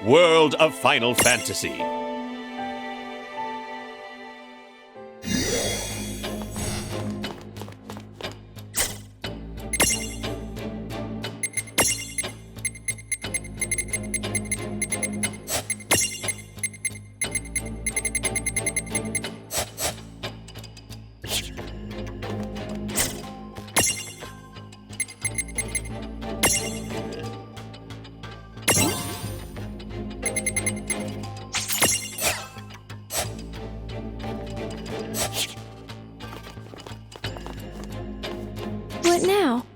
World of Final Fantasy. What now?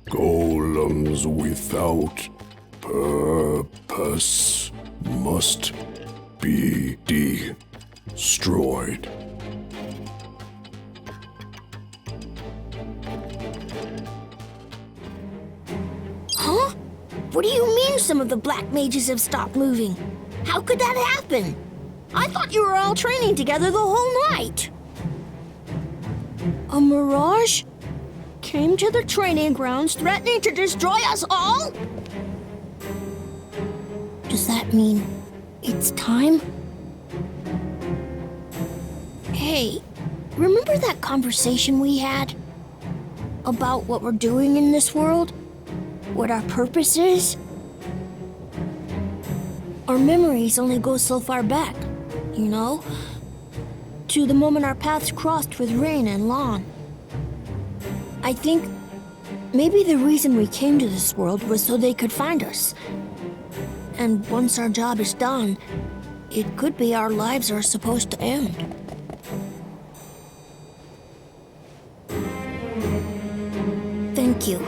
Golems without purpose must be destroyed. Huh? What do you mean some of the black mages have stopped moving? How could that happen? I thought you were all training together the whole night. A mirage came to the training grounds threatening to destroy us all? Does that mean it's time? Hey, remember that conversation we had? About what we're doing in this world? What our purpose is? Our memories only go so far back, you know? To the moment our paths crossed with Rain and Lawan. I think maybe the reason we came to this world was so they could find us. And once our job is done, it could be our lives are supposed to end. Thank you.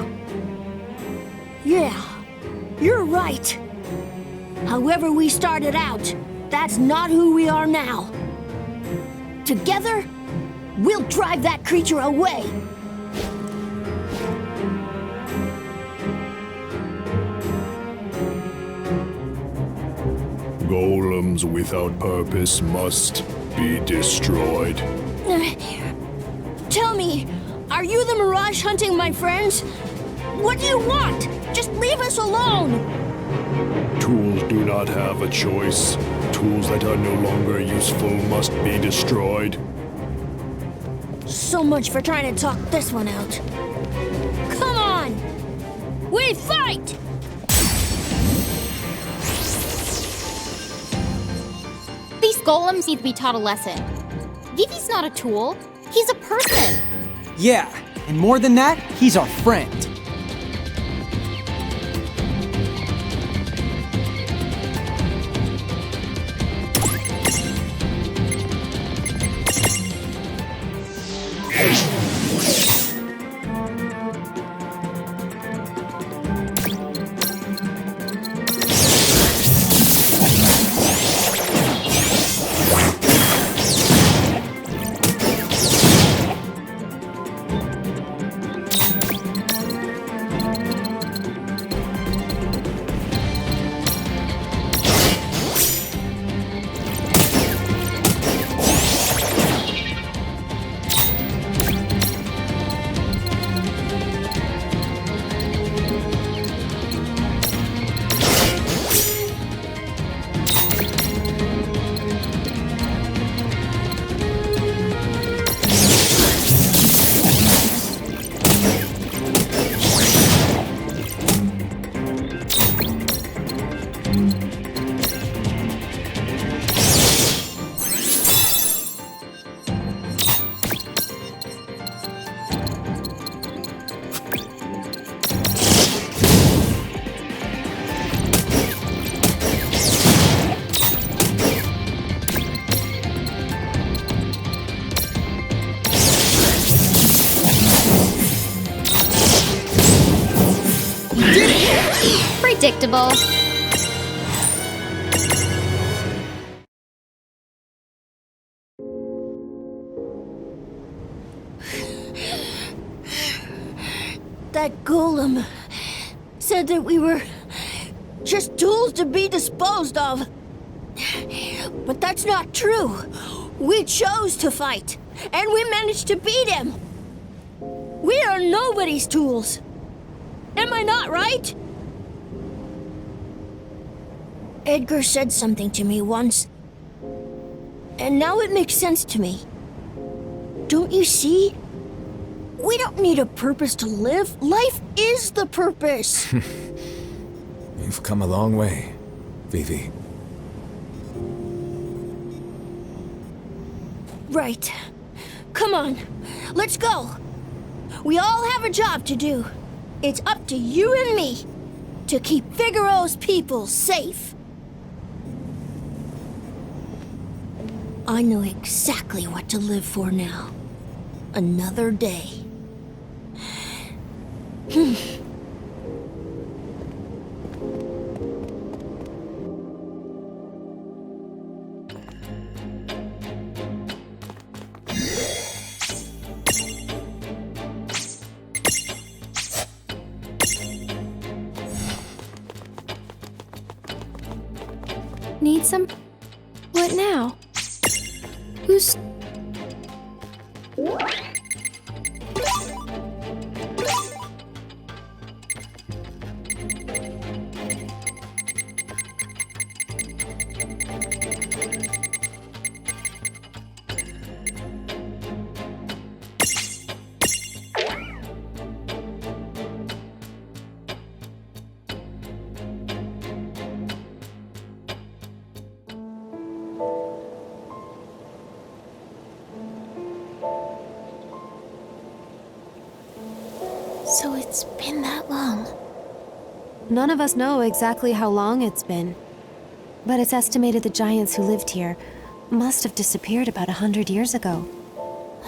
Yeah, you're right. However we started out, that's not who we are now. Together, we'll drive that creature away. Golems without purpose must be destroyed. Tell me, are you the Mirage hunting my friends? What do you want? Just leave us alone! Tools do not have a choice. Tools that are no longer useful must be destroyed. So much for trying to talk this one out. Come on! We fight! These golems need to be taught a lesson. Vivi's not a tool. He's a person. Yeah, and more than that, he's our friend. Predictable. That golem said that we were just tools to be disposed of. But that's not true. We chose to fight, and we managed to beat him. We are nobody's tools. Am I not right? Edgar said something to me once, and now it makes sense to me. Don't you see? We don't need a purpose to live. Life is the purpose. You've come a long way, Vivi. Right. Come on, let's go. We all have a job to do. It's up to you and me to keep Figaro's people safe. I know exactly what to live for now. Another day. Need some? What now? Who's... So it's been that long. None of us know exactly how long it's been, but it's estimated the giants who lived here must have disappeared about 100 years ago.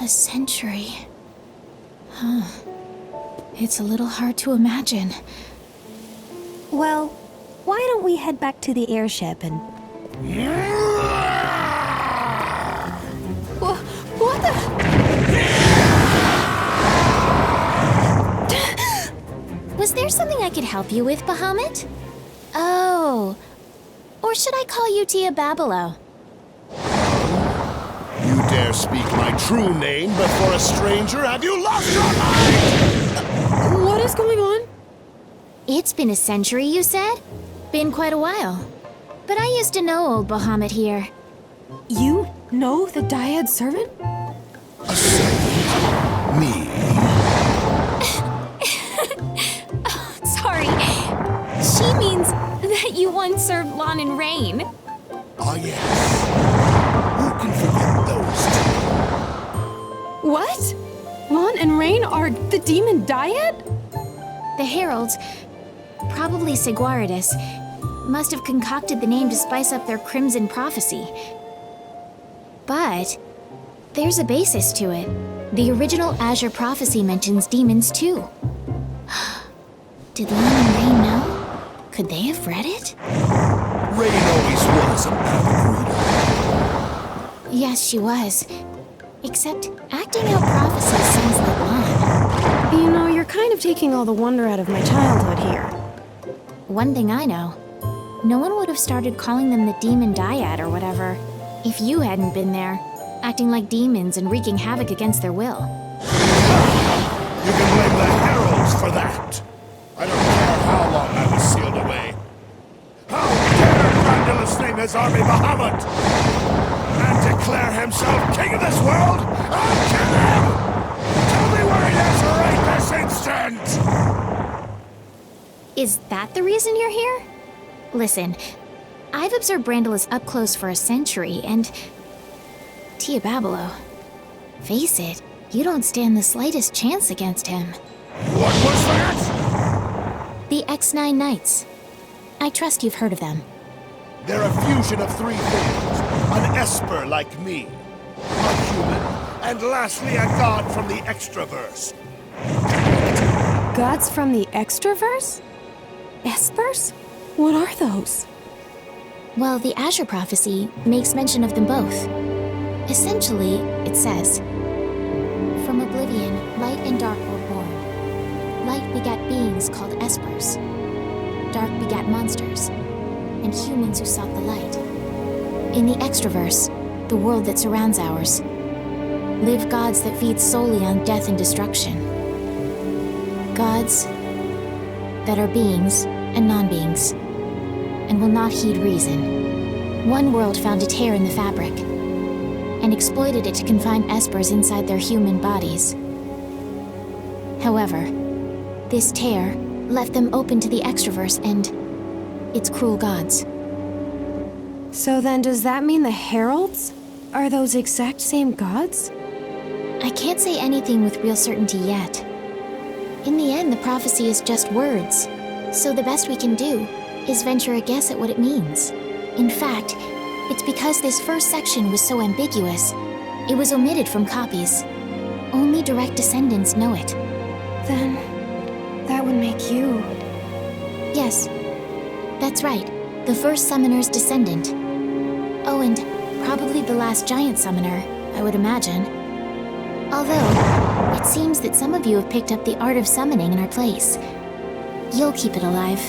A century. Huh. It's a little hard to imagine. Well, why don't we head back to the airship and... What the... Was there something I could help you with, Bahamut? Oh. Or should I call you Tia Babalo? You dare speak my true name before a stranger? Have you lost your mind? What is going on? It's been a century, you said? Been quite a while. But I used to know old Bahamut here. You know the Dyad servant? A servant? Me? Sorry. She means that you once served Lawan and Rain. Ah, yes. Who can forget those two? What? Lawan and Rain are the demon Dyad? The heralds, probably Seguaridus, must have concocted the name to spice up their crimson prophecy. But there's a basis to it. The original Azure prophecy mentions demons too. Did Lawan and Rain know? Could they have read it? Rain always was an avid reader. Yes, she was. Except acting out prophecies sounds like Lawan. You know, you're kind of taking all the wonder out of my childhood here. One thing I know, no one would have started calling them the Demon Dyad or whatever if you hadn't been there, acting like demons and wreaking havoc against their will. You can blame the heralds for that. I don't care how long I was sealed away. How dare Grandulus name his army Bahamut and declare himself king of this world? I'll kill him! Tell me where he is right this instant! Is that the reason you're here? Listen, I've observed Brandulus up close for a century, and... Tia Babalo, face it, you don't stand the slightest chance against him. What was that? The X9 Knights. I trust you've heard of them. They're a fusion of three things. An esper like me, a human, and lastly a god from the extraverse. Gods from the extraverse? Espers? What are those? Well, the Azure prophecy makes mention of them both. Essentially, it says, "From oblivion, light and dark were born. Light begat beings called espers. Dark begat monsters, and humans who sought the light. In the extraverse, the world that surrounds ours, live gods that feed solely on death and destruction. Gods that are beings and non-beings, and will not heed reason. One world found a tear in the fabric, and exploited it to confine espers inside their human bodies. However, this tear left them open to the extraverse and its cruel gods. So then does that mean the heralds are those exact same gods? I can't say anything with real certainty yet. In the end, the prophecy is just words, so the best we can do is venture a guess at what it means. In fact, it's because this first section was so ambiguous, it was omitted from copies. Only direct descendants know it. Then that would make you... Yes, that's right. The first summoner's descendant. Oh, and probably the last giant summoner, I would imagine. Although, it seems that some of you have picked up the art of summoning in our place. You'll keep it alive.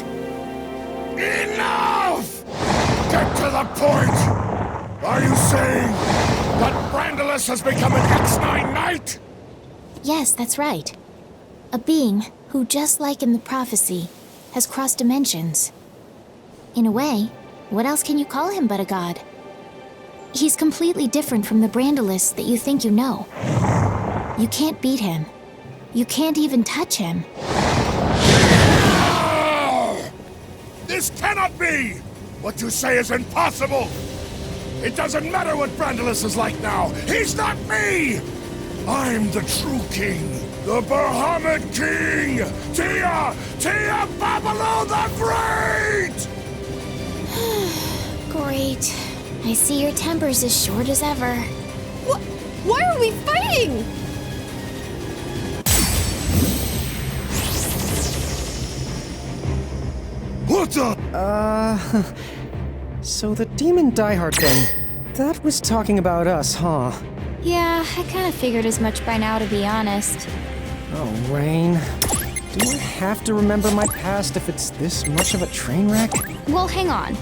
Enough! Get to the point! Are you saying that Brandalus has become an X9 Knight? Yes, that's right. A being who, just like in the prophecy, has crossed dimensions. In a way, what else can you call him but a god? He's completely different from the Brandalus that you think you know. You can't beat him. You can't even touch him. No! This cannot be! What you say is impossible! It doesn't matter what Brandalus is like now! He's not me! I'm the true king! The Bahamut king! Tia Babalu the Great! Great. I see your temper's as short as ever. Why are we fighting? What the? So the demon diehard thing, that was talking about us, huh? Yeah, I kind of figured as much by now, to be honest. Oh, Rain. Do I have to remember my past if it's this much of a train wreck? Well, hang on.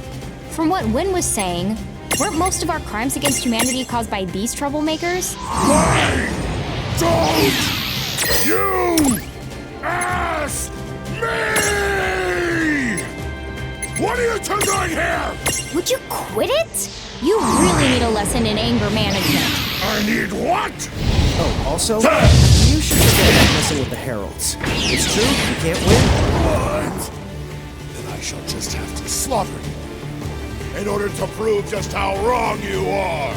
From what Wynn was saying, weren't most of our crimes against humanity caused by these troublemakers? Why don't you ask me? What are you two doing here? Would you quit it? You really need a lesson in anger management. I need what? Oh, also, you should forget messing with the heralds. It's true, you can't win. What? Then I shall just have to slaughter you in order to prove just how wrong you are.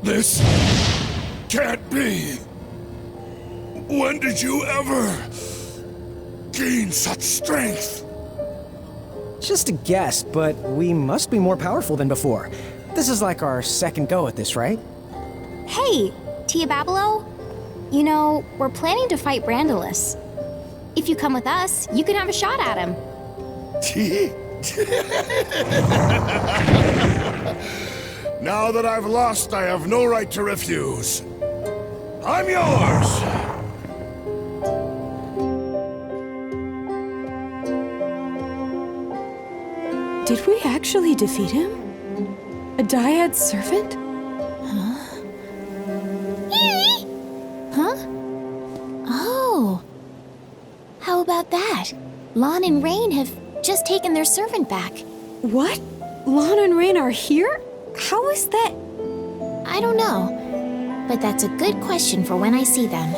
This can't be. When did you ever gain such strength? Just a guess, but we must be more powerful than before. This is like our second go at this, right? Hey, Tia Babelo. You know, we're planning to fight Brandalus. If you come with us, you can have a shot at him. Now that I've lost, I have no right to refuse. I'm yours! Did we actually defeat him? A dyad servant? Huh? Oh. How about that? Lawn and Rain have just taken their servant back. What? Lawn and Rain are here? How is that? I don't know, but that's a good question for when I see them.